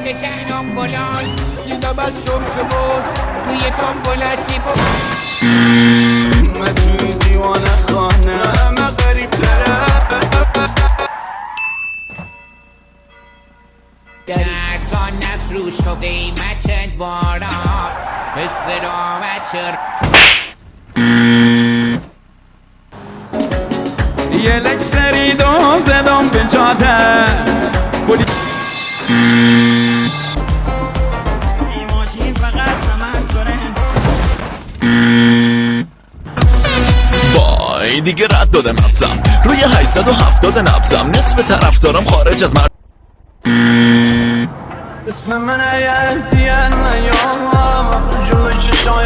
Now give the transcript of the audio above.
بزن آمبولانس دیدم از شمس باز توی تامبولاسی من توی دیوانه خانه همه غریب تره سرزان نفروش و قیمت باراست استرامت چر یه لکس خریدم زدم به جاده این ماشین فقط سمن سره وای دیگه رد داده مغزم روی 870 نبزم نصف طرفدارم خارج از اسم من عیدیه نیام جلوی چشای